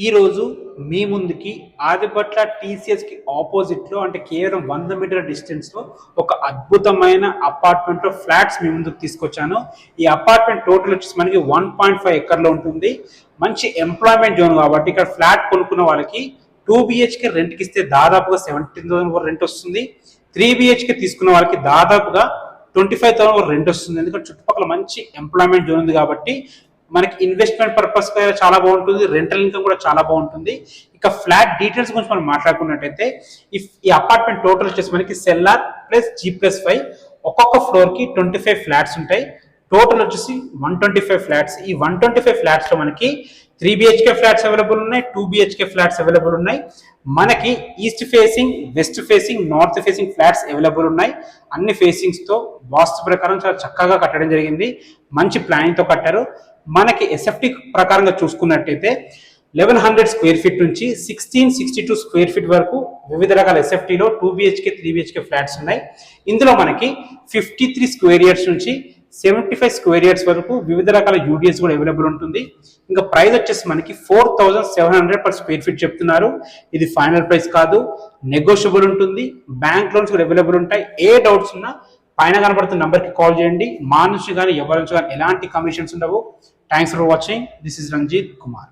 ఈ రోజు మీ ముందుకి ఆదిపట్ల టీసీఎస్ కి ఆపోజిట్ లో అంటే కేవలం 100 మీటర్ డిస్టెన్స్ లో ఒక అద్భుతమైన అపార్ట్మెంట్ లో ఫ్లాట్స్ మీ ముందుకు తీసుకొచ్చాను. ఈ అపార్ట్మెంట్ టోటల్ వచ్చేసి మనకి 1.5 ఎకర్ లో ఉంటుంది. మంచి ఎంప్లాయ్మెంట్ జోన్ కాబట్టి ఇక్కడ ఫ్లాట్ కొనుక్కున్న వాళ్ళకి 2 BHK రెంట్కి ఇస్తే దాదాపుగా 17,000 రెంట్ వస్తుంది. 3 BHK తీసుకున్న వాళ్ళకి దాదాపుగా 25,000 రెంట్ వస్తుంది. ఎందుకంటే చుట్టుపక్కల మంచి ఎంప్లాయ్మెంట్ జోన్ ఉంది కాబట్టి మనకి ఇన్వెస్ట్మెంట్ పర్పస్ చాలా బాగుంటుంది, రెంటల్ ఇన్కమ్ కూడా చాలా బాగుంటుంది. ఇక ఫ్లాట్ డీటెయిల్స్ గురించి మనం మాట్లాడుకున్నట్టయితే ఈ అపార్ట్మెంట్ టోటల్ వచ్చేసి మనకి సెల్లార్ ప్లస్ G+5 ఒక్కొక్క ఫ్లోర్ కి 25 ఫ్లాట్స్ ఉంటాయి. టోటల్ వచ్చేసి 125 ఫ్లాట్స్. ఈ 125 ఫ్లాట్స్ లో మనకి 3 BHK ఫ్లాట్స్ అవైలబుల్ ఉన్నాయి, 2 BHK ఫ్లాట్స్ అవైలబుల్ ఉన్నాయి. మనకి east facing, west facing, north facing flats available ఉన్నాయి. అన్ని ఫేసింగ్స్ తో వాస్తు ప్రకారం చాలా చక్కగా కట్టడం జరిగింది. మంచి ప్లానింగ్ తో కట్టారు. మనకి ఎస్ఎఫ్టీ ప్రకారంగా చూసుకున్నట్టయితే 1100 స్క్వేర్ ఫీట్ నుంచి 1662 స్క్వేర్ ఫీట్ వరకు వివిధ రకాల ఎస్ఎఫ్టీలో 2 BHK 3 BHK ఫ్లాట్స్ ఉన్నాయి. ఇందులో మనకి 53 స్క్వేర్ ఇయర్స్ నుంచి 75 స్క్వేర్ ఇయర్స్ వరకు వివిధ రకాల యూడిఎస్ కూడా అవైలబుల్ ఉంటుంది. ఇంకా ప్రైస్ వచ్చేసి మనకి 4700 పర్ స్క్వేర్ ఫీట్ చెప్తున్నారు. ఇది ఫైనల్ ప్రైస్ కాదు, నెగోషియబుల్ ఉంటుంది. బ్యాంక్ లోన్స్ కూడా అవైలబుల్ ఉంటాయి. ఏ డౌట్స్ ఉన్నా పైన కనబడుతున్న నంబర్కి కాల్ చేయండి. మా నుంచి కానీ ఎవరి నుంచి కానీ ఎలాంటి కమిషన్స్ ఉండవు. Thanks for watching. This is Ranjit Kumar.